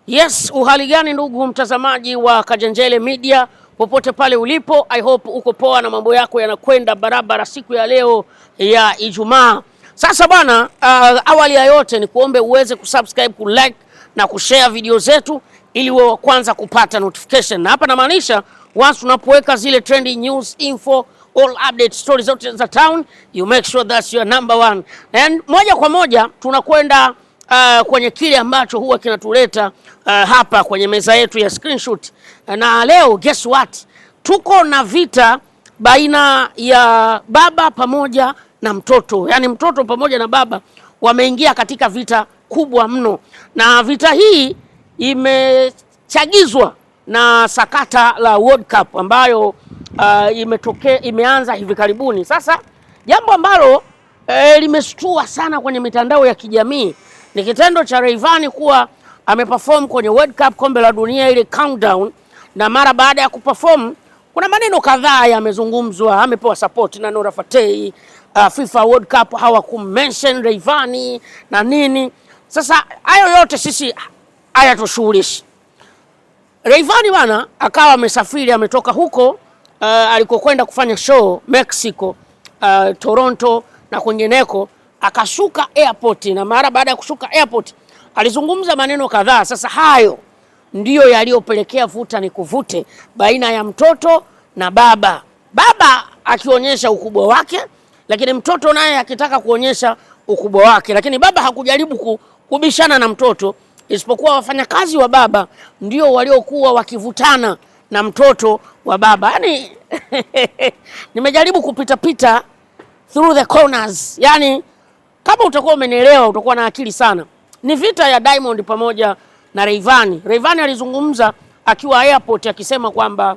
Yes, uhali gani ndugu mtazamaji wa Kajenjele Media popote pale ulipo, I hope uko poa na mambo yako yanakwenda barabara siku ya leo ya Ijumaa. Sasa bwana, awali ya yote ni kuombe uweze kusubscribe, kulike na kushare video zetu ili uwe wa kwanza kupata notification. Na hapa namaanisha once tunapoweka zile trending news, info, all update stories zote za town, you make sure that's your number one. And moja kwa moja tunakwenda kwenye kile ambacho huwa kinatuleta hapa kwenye meza yetu ya screenshot. Na leo guess what? Tuko na vita baina ya baba pamoja na mtoto. Yaani mtoto pamoja na baba wameingia katika vita kubwa mno. Na vita hii imechagizwa na sakata la World Cup ambayo imeanza hivi karibuni. Sasa jambo ambalo limeshtua sana kwenye mitandao ya kijamii ni kitendo cha Rayvanny kuwa ameperform kwenye World Cup, kombe la dunia, ile countdown, na mara baada ya kuperform kuna maneno kadhaa yamezungumzwa. Amepewa support na Nora Fatei, FIFA World Cup hawakumention Rayvanny na nini. Sasa hayo yote sisi hayatushughulishi. Rayvanny bana akawa amesafiri, ametoka huko alikokwenda kufanya show Mexico, Toronto na kwingineko, akashuka airport, na mara baada ya kushuka airport alizungumza maneno kadhaa. Sasa hayo ndiyo yaliyopelekea vuta ni kuvute baina ya mtoto na baba. Baba akionyesha ukubwa wake, lakini mtoto naye akitaka kuonyesha ukubwa wake. Lakini baba hakujaribu kubishana na mtoto, isipokuwa wafanyakazi wa baba ndio waliokuwa wakivutana na mtoto wa baba. Yaani nimejaribu kupita through the corners. Yaani kama utakuwa umenielewa utakuwa na akili sana. Ni vita ya Diamond pamoja na Rayvanny. Rayvanny alizungumza akiwa airport akisema kwamba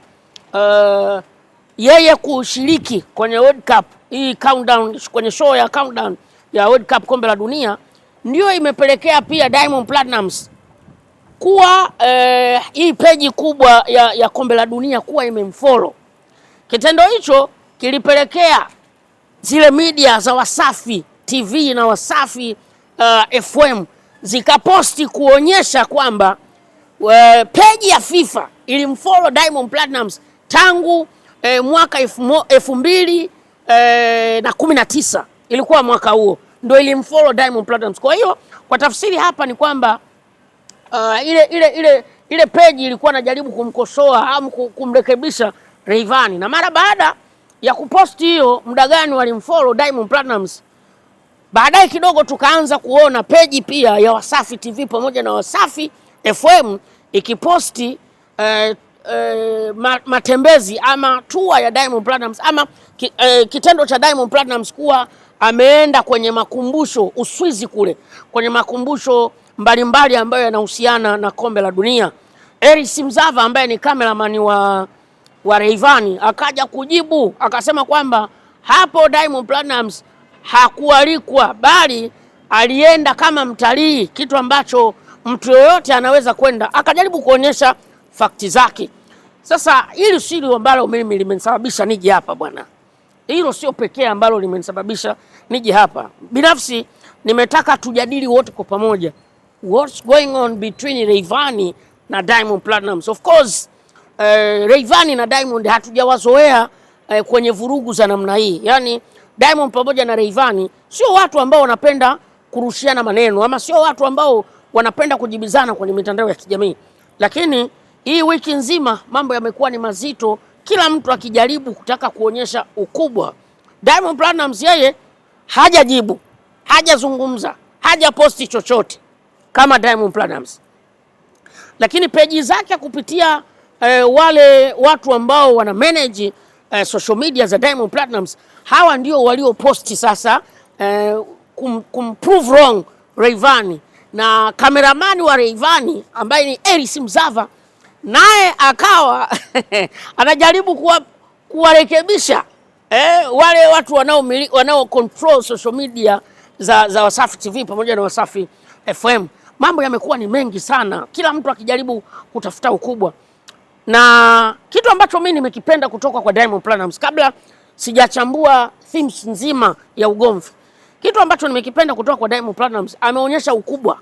yeye kushiriki kwenye World Cup, hii countdown, kwenye show ya countdown ya World Cup kombe la dunia, ndio imepelekea pia Diamond Platnumz kuwa hii peji kubwa ya kombe la dunia kuwa imemfollow. Kitendo hicho kilipelekea zile media za Wasafi TV na Wasafi FM zikaposti kuonyesha kwamba peji ya FIFA ilimfollow Diamond Platnumz tangu mwaka 2019, ilikuwa mwaka huo ndio ilimfollow Diamond Platnumz. Kwa hiyo kwa tafsiri hapa ni kwamba ile peji ilikuwa najaribu kumkosoa au kumrekebisha Rayvanny, na mara baada ya kuposti hiyo muda gani walimfollow Diamond Platnumz, baadaye kidogo tukaanza kuona peji pia ya Wasafi TV pamoja na Wasafi FM ikiposti matembezi ama tour ya Diamond Platnumz ama kitendo cha Diamond Platnumz kuwa ameenda kwenye makumbusho Uswizi kule, kwenye makumbusho mbalimbali ambayo yanahusiana na kombe la dunia. Eris Mzava ambaye ni cameraman wa Rayvanny akaja kujibu akasema kwamba hapo Diamond Platnumz hakualikwa bali alienda kama mtalii, kitu ambacho mtu yoyote anaweza kwenda. Akajaribu kuonyesha fakti zake. Sasa hili sio ambalo mimi limenisababisha nije hapa bwana. Hilo sio pekee ambalo limenisababisha nije hapa. Binafsi nimetaka tujadili wote kwa pamoja what's going on between Rayvanny na Diamond Platnumz. Of course Rayvanny na Diamond hatujawazoea kwenye vurugu za namna hii. Yaani Diamond pamoja na Rayvanny sio watu ambao wanapenda kurushiana maneno ama sio watu ambao wanapenda kujibizana kwenye mitandao ya kijamii. Lakini hii wiki nzima mambo yamekuwa ni mazito, kila mtu akijaribu kutaka kuonyesha ukubwa. Diamond Platnumz yeye hajajibu, hajazungumza, hajaposti chochote kama Diamond Platnumz. Lakini peji zake kupitia wale watu ambao wana manage social media za Diamond Platnumz, hawa ndio walioposti sasa kumprove wrong Rayvanny. Na cameraman wa Rayvanny ambaye ni Eris Mzava naye akawa anajaribu kuwarekebisha wale watu wanao control social media za Wasafi TV pamoja na Wasafi FM. Mambo yamekuwa ni mengi sana, kila mtu akijaribu kutafuta ukubwa. Na kitu ambacho mimi nimekipenda kutoka kwa Diamond Platnumz, kabla sijachambua themes nzima ya ugomvi, kitu ambacho nimekipenda kutoka kwa Diamond Platnumz, ameonyesha ukubwa.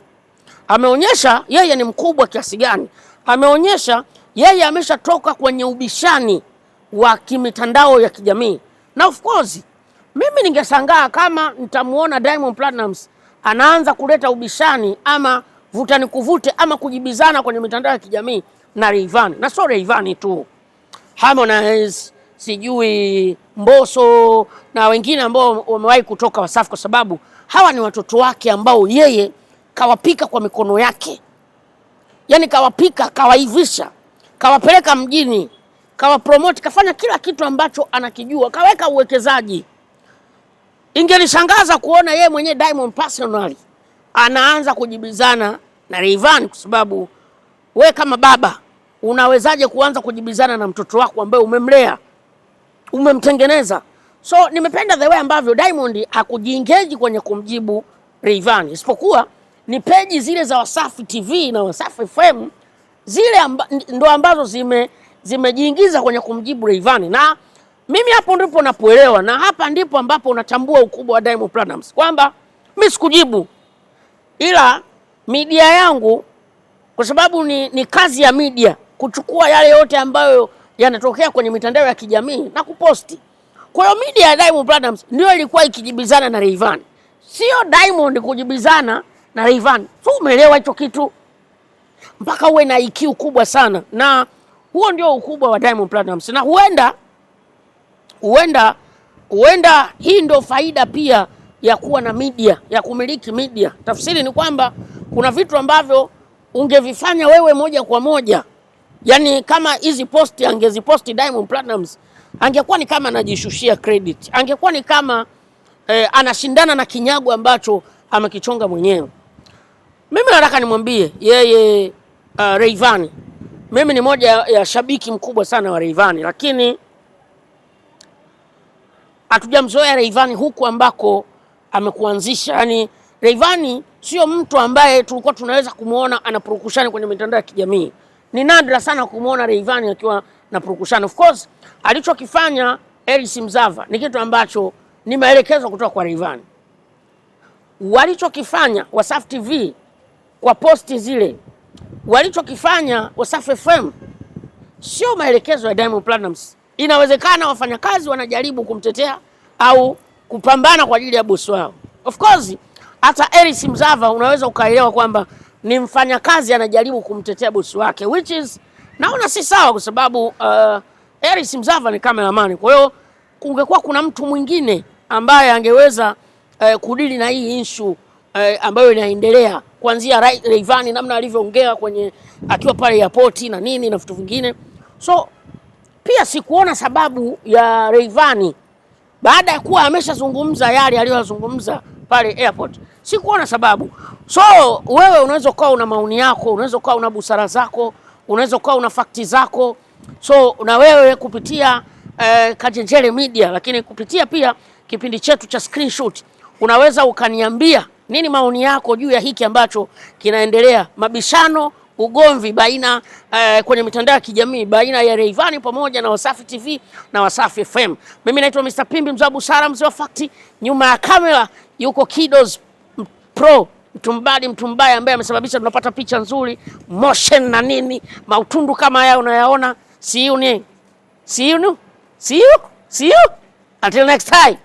Ameonyesha yeye ni mkubwa kiasi gani. Ameonyesha yeye ameshatoka kwenye ubishani wa kimitandao ya kijamii. Na of course mimi ningeshangaa kama nitamuona Diamond Platnumz anaanza kuleta ubishani ama vuta ni kuvute ama kujibizana kwenye mitandao ya kijamii na Rayvanny. Na sio Rayvanny tu, Harmonize, sijui Mbosso na wengine ambao wamewahi kutoka Wasafi, kwa sababu hawa ni watoto wake ambao yeye kawapika kwa mikono yake. Yani kawapika, kawaivisha, kawapeleka mjini, kawapromote, kafanya kila kitu ambacho anakijua, kaweka uwekezaji. Ingenishangaza kuona yeye mwenye Diamond personally anaanza kujibizana na Rayvanny, kwa sababu we kama baba unawezaje kuanza kujibizana na mtoto wako ambaye umemlea, umemtengeneza? So nimependa the way ambavyo Diamond hakujiengage kwenye kumjibu Rayvanny, isipokuwa ni peji zile za Wasafi TV na Wasafi FM zile ndo ambazo zimejiingiza kwenye kumjibu Rayvanny. Na mimi hapo ndipo napoelewa, na hapa ndipo ambapo unatambua ukubwa wa Diamond Platnumz, kwamba mimi sikujibu, ila media yangu, kwa sababu ni kazi ya media kuchukua yale yote ambayo yanatokea kwenye mitandao ya kijamii na kuposti. Kwa hiyo media ya Diamond Platnumz ndio ilikuwa ikijibizana na Rayvanny, sio Diamond kujibizana na Rayvanny. So umeelewa hicho kitu? Mpaka uwe na IQ kubwa sana, na huo ndio ukubwa wa Diamond Platnumz. Na huenda hii ndio faida pia ya kuwa na media, ya kumiliki media. Tafsiri ni kwamba kuna vitu ambavyo ungevifanya wewe moja kwa moja. Yani kama hizi posti angeziposti Diamond Platnumz, angekuwa ni kama anajishushia credit, angekuwa ni kama anashindana na kinyago ambacho amekichonga mwenyewe. Mimi nataka nimwambie yeye Rayvanny, mimi ni moja ya shabiki mkubwa sana wa Rayvanny, lakini hatujamzoea Rayvanny huku ambako amekuanzisha. Yani Rayvanny sio mtu ambaye tulikuwa tunaweza kumuona anapurukushana kwenye mitandao ya kijamii. Ni nadra sana kumuona Rayvanny akiwa na purukushana. Of course alichokifanya Ellis Mzava ni kitu ambacho ni maelekezo kutoka kwa Rayvanny. Walichokifanya Wasafi TV kwa posti zile, walichokifanya Wasafi FM sio maelekezo ya Diamond Platnumz. Inawezekana wafanyakazi wanajaribu kumtetea au kupambana kwa ajili ya bosi wao. Of course hata Ellis Mzava unaweza ukaelewa kwamba ni mfanyakazi anajaribu kumtetea bosi wake, which is naona si sawa, kwa sababu Ellis Mzava ni cameraman. Kwa hiyo kungekuwa kuna mtu mwingine ambaye angeweza kudili na hii issue ambayo inaendelea, kuanzia Rayvanny namna alivyoongea kwenye akiwa pale airport na nini na vitu vingine. So pia sikuona sababu ya Rayvanny baada ya kuwa ameshazungumza yale aliyozungumza pale airport, sikuona sababu. So wewe unaweza kuwa una maoni yako, unaweza kuwa una busara zako, unaweza kuwa una fakti zako. So na wewe kupitia Kajenjere Media, lakini kupitia pia kipindi chetu cha Screenshot, unaweza ukaniambia nini maoni yako juu ya hiki ambacho kinaendelea, mabishano, ugomvi baina kwenye mitandao ya kijamii baina ya Rayvanny pamoja na Wasafi TV na Wasafi FM. Mimi naitwa Mr. Pimbi, mzee wa busara, mzee wa fakti. Nyuma ya kamera yuko Kidos Pro, mtu mbaya ambaye amesababisha tunapata picha nzuri, motion na nini, mautundu kama haya unayaona. See you. Until next time.